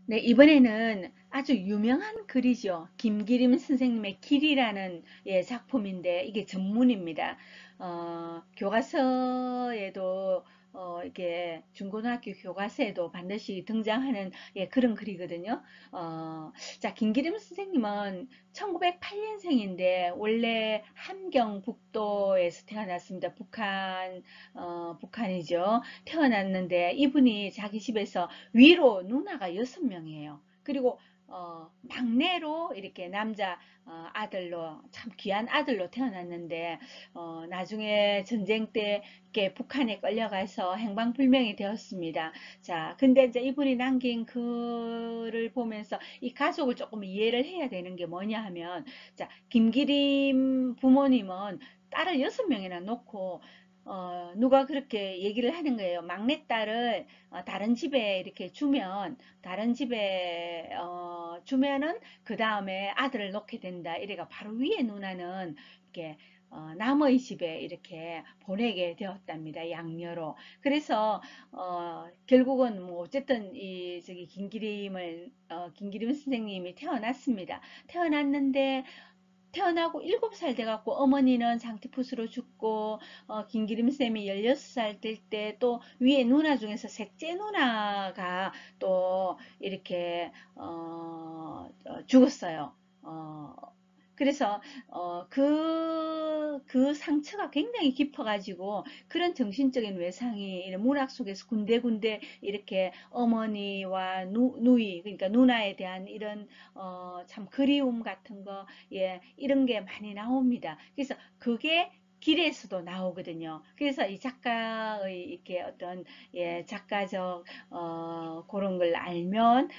네, 이번에는 아주 유명한 글이죠. 김기림 선생님의 길이라는 작품인데 이게 전문입니다. 교과서에도 이게 중고등학교 교과서에도 반드시 등장하는 그런 글이거든요. 자, 김기림 선생님은 1908년생인데 원래 함경북도에서 태어났습니다. 북한이죠. 태어났는데 이분이 자기 집에서 위로 누나가 6명이에요. 그리고 막내로 이렇게 남자 아들로 참 귀한 아들로 태어났는데 나중에 전쟁 때 이렇게 북한에 끌려가서 행방불명이 되었습니다. 자, 근데 이제 이분이 남긴 글을 보면서 이 가족을 조금 이해를 해야 되는 게 뭐냐 하면, 자, 김기림 부모님은 딸을 6명이나 놓고 누가 그렇게 얘기를 하는 거예요. 막내딸을 다른 집에 이렇게 주면은 그 다음에 아들을 놓게 된다. 이래가 바로 위에 누나는 이렇게 남의 집에 이렇게 보내게 되었답니다. 양녀로. 그래서 결국은 뭐 어쨌든 이 저기 김기림 선생님이 태어났습니다. 태어났는데 태어나고 7살 돼갖고 어머니는 상티푸스로 죽고 김기림 쌤이 16살 될 때 또 위에 누나 중에서 셋째 누나가 또 이렇게 죽었어요. 어, 그래서 그 상처가 굉장히 깊어가지고 그런 정신적인 외상이 이런 문학 속에서 군데군데 이렇게 어머니와 누이 그러니까 누나에 대한 이런 참 그리움 같은 거 이런 게 많이 나옵니다. 그래서 그게 길에서도 나오거든요. 그래서 이 작가의 이렇게 어떤 작가적 그런 걸 알면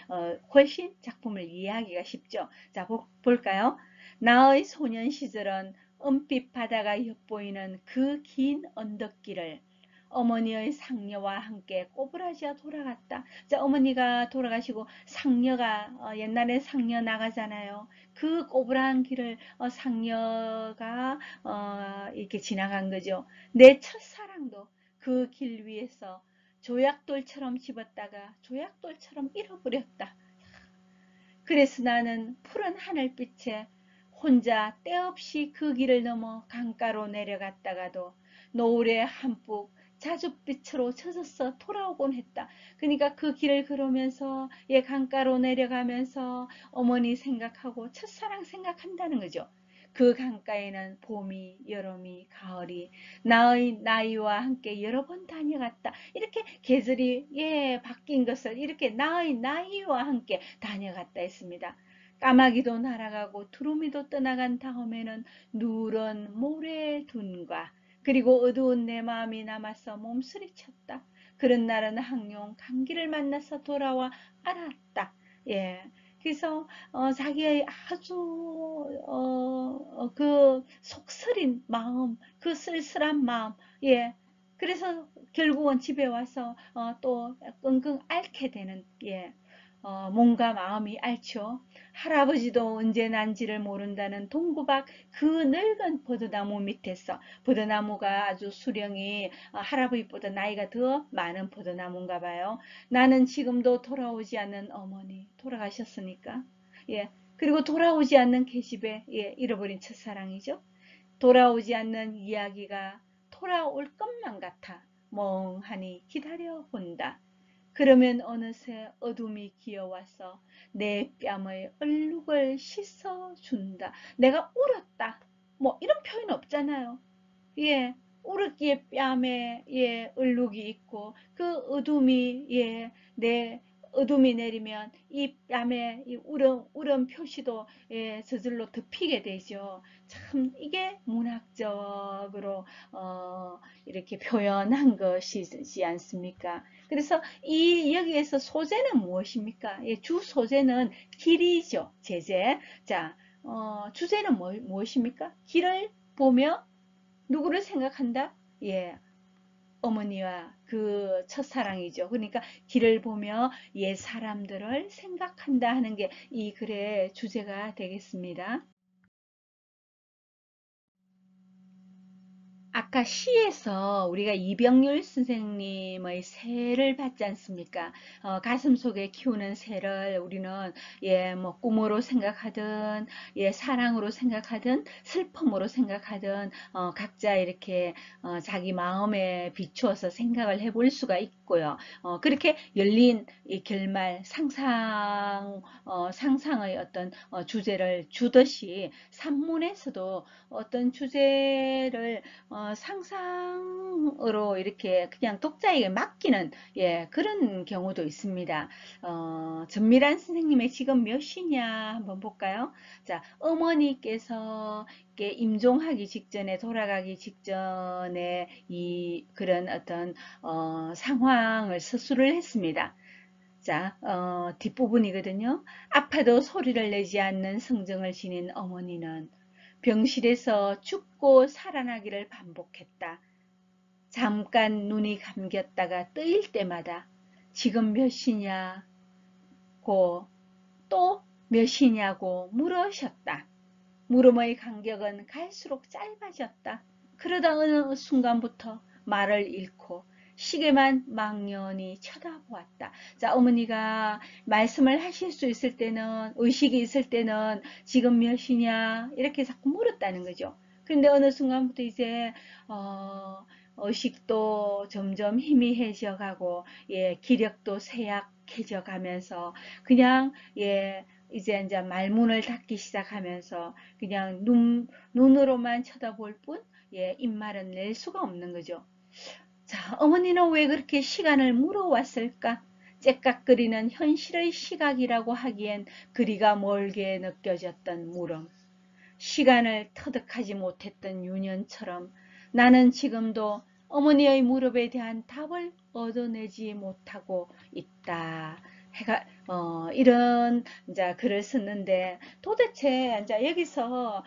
훨씬 작품을 이해하기가 쉽죠. 자, 볼까요? 나의 소년 시절은 은빛 바다가 엿보이는 그 긴 언덕길을 어머니의 상녀와 함께 꼬부라지어 돌아갔다. 자, 어머니가 돌아가시고 상녀가 옛날에 상녀 나가잖아요. 그 꼬부랑 길을 상녀가 이렇게 지나간 거죠. 내 첫사랑도 그 길 위에서 조약돌처럼 집었다가 조약돌처럼 잃어버렸다. 그래서 나는 푸른 하늘빛에 혼자 때없이 그 길을 넘어 강가로 내려갔다가도 노을의 한뿍 자줏빛으로 젖어서 돌아오곤 했다. 그러니까 그 길을 걸으면서 강가로 내려가면서 어머니 생각하고 첫사랑 생각한다는 거죠. 그 강가에는 봄이, 여름이, 가을이 나의 나이와 함께 여러 번 다녀갔다. 이렇게 계절이 바뀐 것을 이렇게 나의 나이와 함께 다녀갔다 했습니다. 까마귀도 날아가고 두루미도 떠나간 다음에는 누런 모래둔과 그리고 어두운 내 마음이 남아서 몸서리쳤다. 그런 날은 항용 감기를 만나서 돌아와 알았다. 예. 그래서 자기의 아주 그 속쓰린 마음, 그 쓸쓸한 마음, 예. 그래서 결국은 집에 와서 또 끙끙 앓게 되는 몸과 마음이 앓죠. 할아버지도 언제 난지를 모른다는 동구박 그 늙은 버드나무 밑에서 버드나무가 아주 수령이 할아버지보다 나이가 더 많은 버드나무인가 봐요. 나는 지금도 돌아오지 않는 어머니 돌아가셨으니까 예 그리고 돌아오지 않는 계집애 잃어버린 첫사랑이죠. 돌아오지 않는 이야기가 돌아올 것만 같아 멍하니 기다려본다. 그러면 어느새 어둠이 기어와서 내 뺨의 얼룩을 씻어준다. 내가 울었다. 뭐 이런 표현 없잖아요. 예, 우르기의 뺨에 얼룩이 있고 그 어둠이 내 어둠이 내리면 이 뺨에 이 울음 표시도 저절로 덮이게 되죠. 참 이게 문학적으로 이렇게 표현한 것이지 않습니까? 그래서 이 여기에서 소재는 무엇입니까? 주 소재는 길이죠. 제재. 자, 주제는 무엇입니까? 길을 보며 누구를 생각한다? 어머니와 그 첫사랑이죠. 그러니까 길을 보며 옛 사람들을 생각한다 하는 게 이 글의 주제가 되겠습니다. 아까 시에서 우리가 이병률 선생님의 새를 봤지 않습니까? 가슴 속에 키우는 새를 우리는 뭐 꿈으로 생각하든 사랑으로 생각하든 슬픔으로 생각하든 각자 이렇게 자기 마음에 비추어서 생각을 해볼 수가 있고요. 그렇게 열린 이 결말 상상의 어떤 주제를 주듯이 산문에서도 어떤 주제를 상상으로 이렇게 그냥 독자에게 맡기는 그런 경우도 있습니다. 전미란 선생님의 지금 몇 시냐 한번 볼까요? 자, 어머니께서 임종하기 직전에 돌아가기 직전에 이 그런 어떤 상황을 서술을 했습니다. 자, 뒷부분이거든요. 아파도 소리를 내지 않는 성정을 지닌 어머니는 병실에서 죽고 살아나기를 반복했다. 잠깐 눈이 감겼다가 뜨일 때마다 지금 몇 시냐고 또 몇 시냐고 물으셨다. 물음의 간격은 갈수록 짧아졌다. 그러다 어느 순간부터 말을 잃고 시계만 망연히 쳐다보았다. 자, 어머니가 말씀을 하실 수 있을 때는, 의식이 있을 때는 지금 몇 시냐 이렇게 자꾸 물었다는 거죠. 그런데 어느 순간부터 이제 의식도 점점 희미해져 가고 기력도 쇠약해져 가면서 그냥 이제 말문을 닫기 시작하면서 그냥 눈으로만 쳐다볼 뿐 입말은 낼 수가 없는 거죠. 자, 어머니는 왜 그렇게 시간을 물어왔을까? 째깍거리는 현실의 시각이라고 하기엔 그리가 멀게 느껴졌던 물음. 시간을 터득하지 못했던 유년처럼 나는 지금도 어머니의 무릎에 대한 답을 얻어내지 못하고 있다. 이런 이제 글을 썼는데 도대체 이제 여기서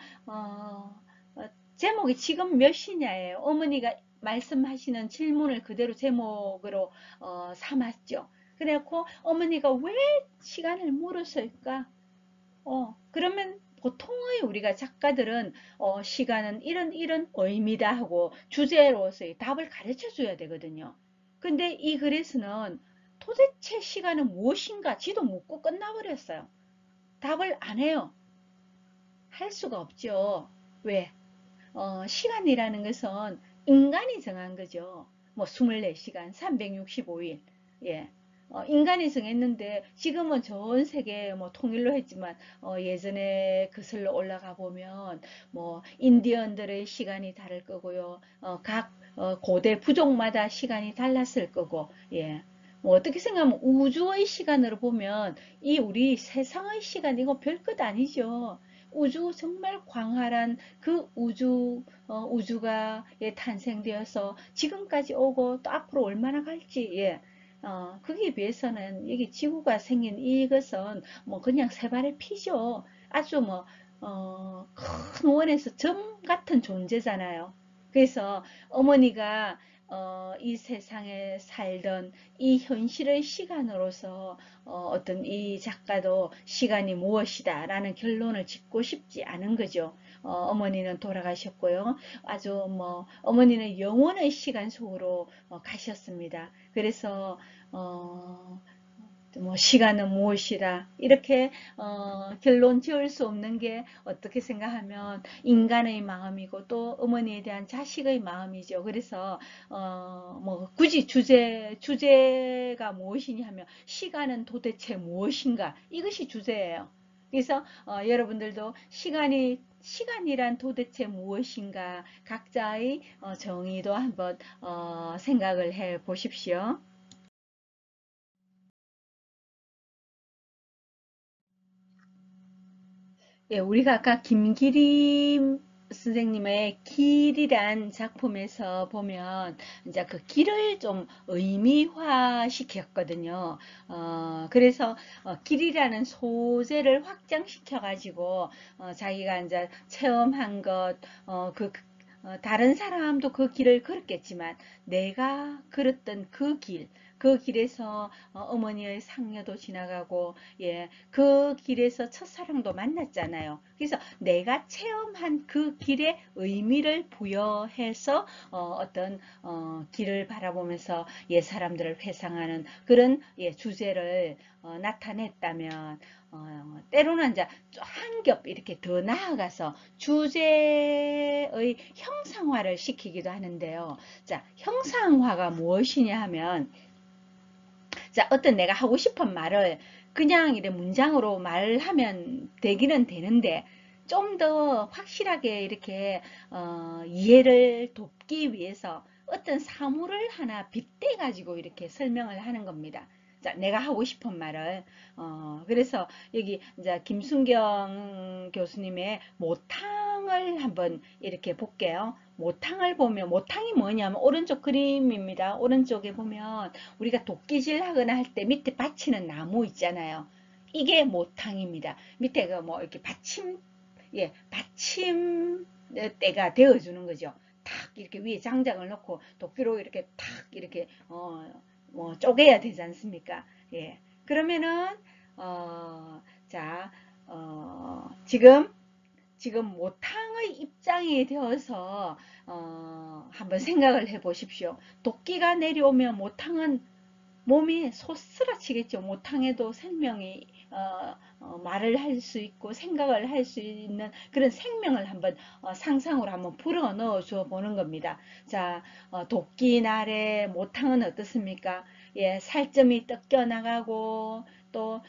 제목이 지금 몇 시냐예요. 어머니가 말씀하시는 질문을 그대로 제목으로 삼았죠. 그래갖고 어머니가 왜 시간을 물었을까? 그러면 보통의 우리가 작가들은 시간은 이런 의미다 하고 주제로서의 답을 가르쳐 줘야 되거든요. 근데 이 글에서는 도대체 시간은 무엇인가 지도 묻고 끝나버렸어요. 답을 안 해요. 할 수가 없죠. 왜? 시간이라는 것은 인간이 정한 거죠. 뭐 24시간, 365일. 예. 인간이 정했는데 지금은 전 세계 뭐 통일로 했지만 예전에 거슬러 올라가 보면 뭐 인디언들의 시간이 다를 거고요. 각 고대 부족마다 시간이 달랐을 거고. 예. 뭐 어떻게 생각하면 우주의 시간으로 보면 이 우리 세상의 시간 이거 별것 아니죠. 우주 정말 광활한 그 우주가 탄생되어서 지금까지 오고 또 앞으로 얼마나 갈지 거기에 비해서는 여기 지구가 생긴 이것은 뭐 그냥 세 발의 피죠. 아주 뭐 큰 원에서 점 같은 존재잖아요. 그래서 어머니가 이 세상에 살던 이 현실의 시간으로서 어떤 이 작가도 시간이 무엇이다 라는 결론을 짓고 싶지 않은 거죠. 어머니는 돌아가셨고요. 아주 뭐 어머니는 영원의 시간 속으로 가셨습니다. 그래서 뭐 시간은 무엇이다 이렇게 결론 지을 수 없는 게 어떻게 생각하면 인간의 마음이고 또 어머니에 대한 자식의 마음이죠. 그래서 뭐 굳이 주제가 무엇이냐 하면 시간은 도대체 무엇인가 이것이 주제예요. 그래서 여러분들도 시간이란 도대체 무엇인가 각자의 정의도 한번 생각을 해 보십시오. 우리가 아까 김기림 선생님의 길이란 작품에서 보면 이제 그 길을 좀 의미화 시켰거든요. 그래서 길이라는 소재를 확장시켜 가지고 자기가 이제 체험한 것, 다른 사람도 그 길을 걸었겠지만 내가 걸었던 그 길, 그 길에서 어머니의 상녀도 지나가고, 예, 그 길에서 첫사랑도 만났잖아요. 그래서 내가 체험한 그 길의 의미를 부여해서 어떤 길을 바라보면서 옛 사람들을 회상하는 그런 예, 주제를 나타냈다면, 때로는 이제 한 겹 이렇게 더 나아가서 주제의 형상화를 시키기도 하는데요. 자, 형상화가 무엇이냐 하면, 자, 어떤 내가 하고 싶은 말을 그냥 이렇게 문장으로 말하면 되기는 되는데, 좀 더 확실하게 이렇게 이해를 돕기 위해서 어떤 사물을 하나 빗대 가지고 이렇게 설명을 하는 겁니다. 자, 내가 하고 싶은 말을 그래서 여기 이제 김순경 교수님의 모탕을 한번 이렇게 볼게요. 모탕을 보면, 모탕이 뭐냐면 오른쪽 그림입니다. 오른쪽에 보면 우리가 도끼질 하거나 할 때 밑에 받치는 나무 있잖아요. 이게 모탕입니다. 밑에 그 뭐 이렇게 받침, 예, 받침대가 되어주는 거죠. 탁 이렇게 위에 장작을 놓고 도끼로 이렇게 탁 이렇게 뭐 쪼개야 되지 않습니까? 예. 그러면은 자, 지금 모탕의 입장이 되어서 한번 생각을 해 보십시오. 도끼가 내려오면 모탕은 몸이 소스라치겠죠. 모탕에도 생명이 말을 할 수 있고 생각을 할 수 있는 그런 생명을 한번 상상으로 한번 불어 넣어 줘 보는 겁니다. 자, 도끼 날에 모탕은 어떻습니까? 예, 살점이 뜯겨 나가고 또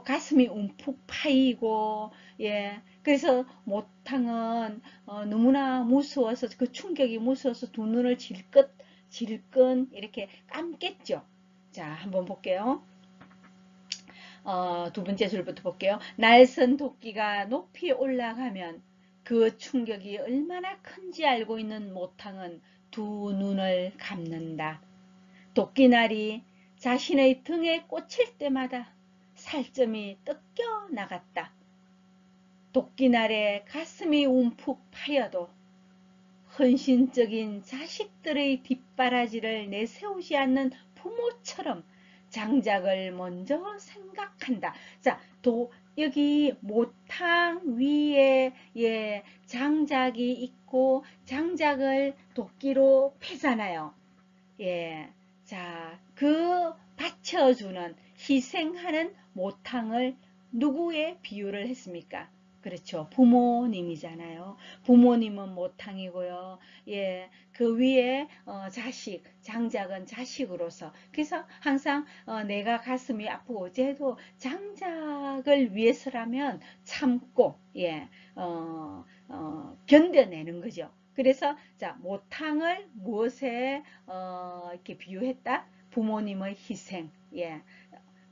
가슴이 움푹 파이고, 예, 그래서 모탕은 너무나 무서워서 그 충격이 무서워서 두 눈을 질끈 이렇게 감겠죠. 자, 한번 볼게요. 두 번째 줄부터 볼게요. 날선 도끼가 높이 올라가면 그 충격이 얼마나 큰지 알고 있는 모탕은 두 눈을 감는다. 도끼날이 자신의 등에 꽂힐 때마다 살점이 뜯겨 나갔다. 도끼날에 가슴이 움푹 파여도 헌신적인 자식들의 뒷바라지를 내세우지 않는 부모처럼 장작을 먼저 생각한다. 자, 여기 모탕 위에 예, 장작이 있고 장작을 도끼로 패잖아요. 예, 자, 그 받쳐주는 희생하는 모탕을 누구에 비유를 했습니까? 그렇죠. 부모님이잖아요. 부모님은 모탕이고요. 예, 그 위에 장작은 자식으로서. 그래서 항상 내가 가슴이 아프고 쟤도 장작을 위해서라면 참고, 예, 견뎌내는 거죠. 그래서 자, 모탕을 무엇에 이렇게 비유했다? 부모님의 희생. 예.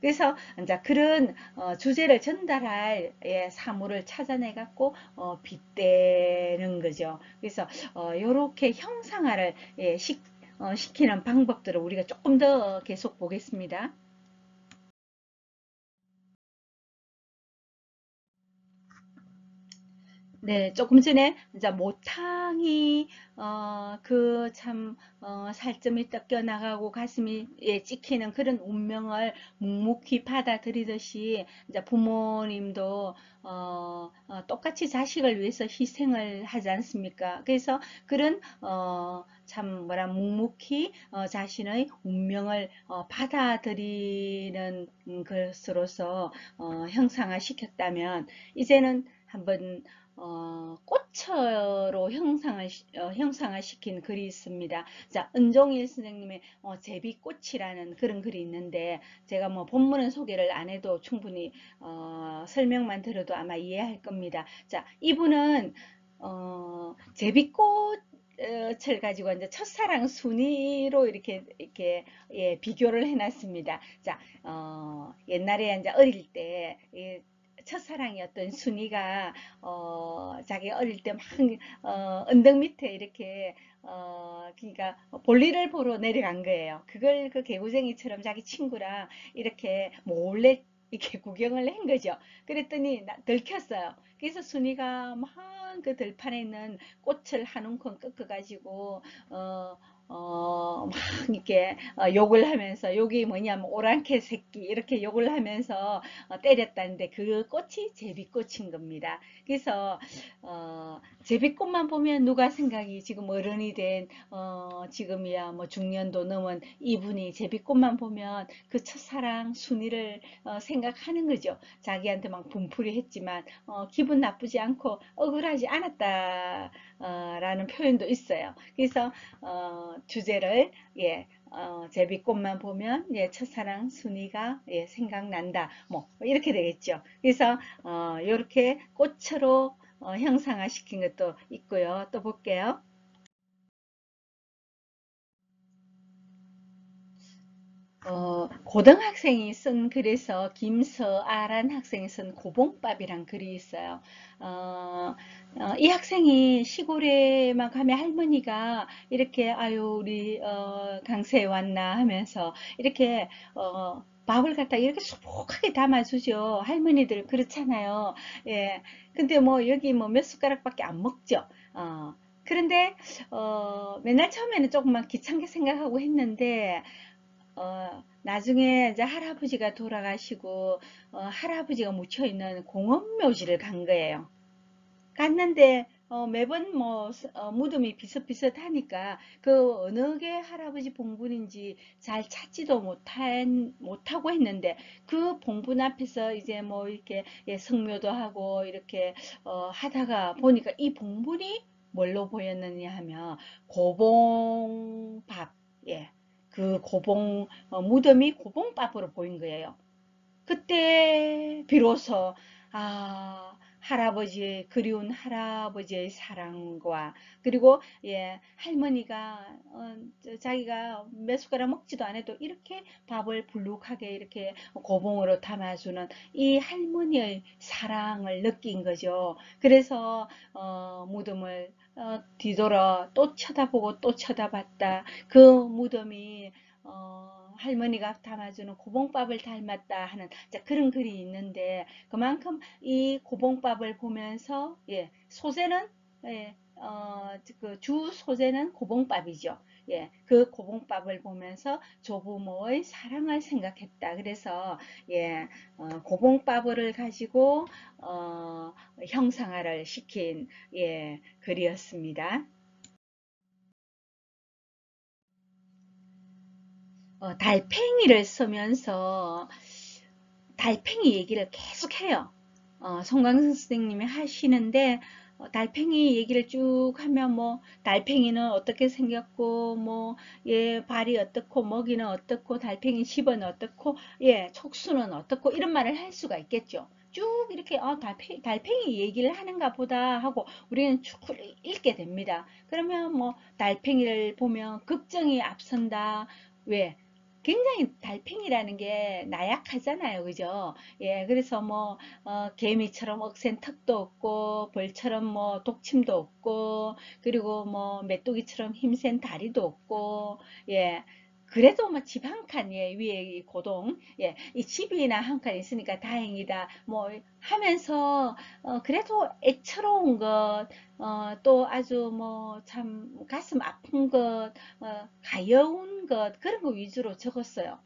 그래서 이제 그런 주제를 전달할 예, 사물을 찾아내 갖고 빗대는 거죠. 그래서 이렇게 형상화를 예, 시키는 방법들을 우리가 조금 더 계속 보겠습니다. 네, 조금 전에 이제 모탕이 그 참 살점이 뜯겨 나가고 가슴이 예, 찍히는 그런 운명을 묵묵히 받아들이듯이 이제 부모님도 똑같이 자식을 위해서 희생을 하지 않습니까? 그래서 그런 참 뭐라 묵묵히 자신의 운명을 받아들이는 것으로서 형상화 시켰다면 이제는 한번 꽃으로 형상화시킨 글이 있습니다. 자, 은종일 선생님의 제비꽃이라는 그런 글이 있는데 제가 뭐 본문은 소개를 안 해도 충분히 설명만 들어도 아마 이해할 겁니다. 자, 이분은 제비꽃을 가지고 이제 첫사랑 순위로 이렇게 예, 비교를 해놨습니다. 자, 옛날에 이제 어릴 때 첫사랑이었던 순이가 자기 어릴 때 막 언덕 밑에 이렇게 그러니까 볼일을 보러 내려간 거예요. 그걸 그 개구쟁이처럼 자기 친구랑 이렇게 몰래 이렇게 구경을 한 거죠. 그랬더니 들켰어요. 그래서 순이가 막 그 들판에 있는 꽃을 한 움큼 꺾어가지고 막 이렇게 욕을 하면서 욕이 뭐냐면 오랑캐 새끼 이렇게 욕을 하면서 때렸다는데 그 꽃이 제비꽃인 겁니다. 그래서 제비꽃만 보면 누가 생각이 지금 어른이 된 지금이야 뭐 중년도 넘은 이분이 제비꽃만 보면 그 첫사랑 순이를 생각하는 거죠. 자기한테 막 분풀이 했지만 기분 나쁘지 않고 억울하지 않았다 라는 표현도 있어요. 그래서 주제를 예, 제비꽃만 보면 예, 첫사랑 순이가 예, 생각난다. 뭐 이렇게 되겠죠. 그래서 이렇게 꽃으로 형상화시킨 것도 있고요. 또 볼게요. 고등학생이 쓴 글에서 김서아란 학생이 쓴 고봉밥이란 글이 있어요. 어, 이 학생이 시골에만 가면 할머니가 이렇게 아유 우리 강세에 왔나 하면서 이렇게 밥을 갖다 이렇게 수북하게 담아주죠. 할머니들 그렇잖아요. 예. 근데 뭐 여기 뭐 몇 숟가락밖에 안 먹죠. 그런데 맨날 처음에는 조금만 귀찮게 생각하고 했는데 나중에 이제 할아버지가 돌아가시고, 할아버지가 묻혀있는 공원묘지를 간 거예요. 갔는데, 매번 뭐, 무덤이 비슷비슷하니까, 그 어느 게 할아버지 봉분인지 잘 찾지도 못하고 했는데, 그 봉분 앞에서 이제 뭐, 이렇게, 예, 성묘도 하고, 이렇게, 하다가 보니까 이 봉분이 뭘로 보였느냐 하면, 고봉밥, 예. 그 무덤이 고봉밥으로 보인 거예요. 그때 비로소 할아버지의 그리운 할아버지의 사랑과 그리고 예 할머니가 자기가 몇 숟가락 먹지도 않아도 이렇게 밥을 불룩하게 이렇게 고봉으로 담아주는 이 할머니의 사랑을 느낀 거죠. 그래서 무덤을 뒤돌아 또 쳐다보고 또 쳐다봤다. 그 무덤이 할머니가 담아주는 고봉밥을 닮았다 하는 그런 글이 있는데 그만큼 이 고봉밥을 보면서 예, 소재는 예, 그주 소재는 고봉밥이죠. 예, 그 고봉밥을 보면서 조부모의 사랑을 생각했다. 그래서 예, 고봉밥을 가지고 형상화를 시킨 예, 글이었습니다. 달팽이를 쓰면서 달팽이 얘기를 계속 해요. 송강선 선생님이 하시는데 달팽이 얘기를 쭉 하면 뭐 달팽이는 어떻게 생겼고 뭐 예 발이 어떻고 먹이는 어떻고 달팽이 집은 어떻고 예 촉수는 어떻고 이런 말을 할 수가 있겠죠. 쭉 이렇게 달팽이 얘기를 하는가 보다 하고 우리는 쭉 읽게 됩니다. 그러면 뭐 달팽이를 보면 걱정이 앞선다. 왜? 굉장히 달팽이라는 게 나약하잖아요. 그죠? 예, 그래서 뭐, 개미처럼 억센 턱도 없고, 벌처럼 뭐, 독침도 없고, 그리고 뭐, 메뚜기처럼 힘센 다리도 없고, 예. 그래도 뭐 집 한 칸, 예, 위에 이 고동, 예, 이 집이나 한 칸 있으니까 다행이다, 뭐, 하면서, 그래도 애처로운 것, 또 아주 뭐, 참, 가슴 아픈 것, 가여운 것, 그런 거 위주로 적었어요.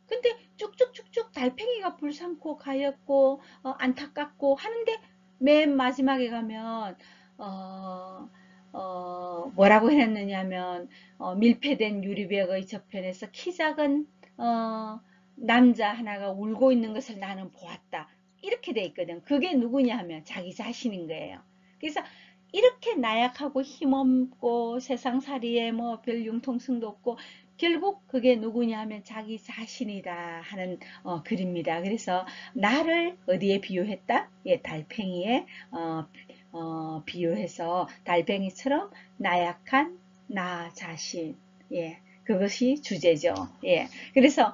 근데 쭉쭉쭉쭉 달팽이가 불쌍고 가엾고 안타깝고 하는데 맨 마지막에 가면 어, 뭐라고 해놨느냐면 밀폐된 유리벽의 저편에서 키 작은 남자 하나가 울고 있는 것을 나는 보았다. 이렇게 돼 있거든. 그게 누구냐 하면 자기 자신인 거예요. 그래서 이렇게 나약하고 힘없고 세상살이에 뭐 별 융통성도 없고 결국 그게 누구냐 하면 자기 자신이다 하는 글입니다. 그래서 나를 어디에 비유했다? 예, 달팽이에 비유해서 달팽이처럼 나약한 나 자신. 예. 그것이 주제죠. 예. 그래서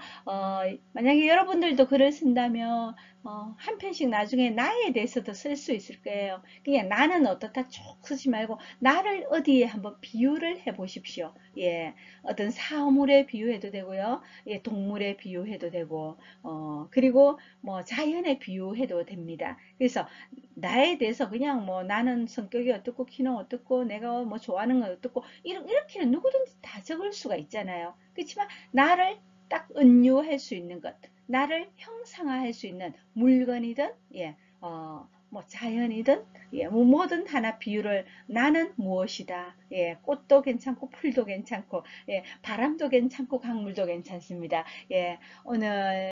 만약에 여러분들도 글을 쓴다면 한 편씩 나중에 나에 대해서도 쓸 수 있을 거예요. 그냥 나는 어떻다 쭉 쓰지 말고 나를 어디에 한번 비유를 해 보십시오. 예, 어떤 사물에 비유해도 되고요. 예, 동물에 비유해도 되고, 그리고 뭐 자연에 비유해도 됩니다. 그래서 나에 대해서 그냥 뭐 나는 성격이 어떻고 키는 어떻고 내가 뭐 좋아하는 건 어떻고 이렇게는 누구든지 다 적을 수가 있잖아요. 그렇지만 나를 딱 은유할 수 있는 것, 나를 형상화할 수 있는 물건이든 예, 뭐 자연이든 예, 뭐 뭐든 하나 비유를 나는 무엇이다. 예, 꽃도 괜찮고 풀도 괜찮고 예, 바람도 괜찮고 강물도 괜찮습니다. 예, 오늘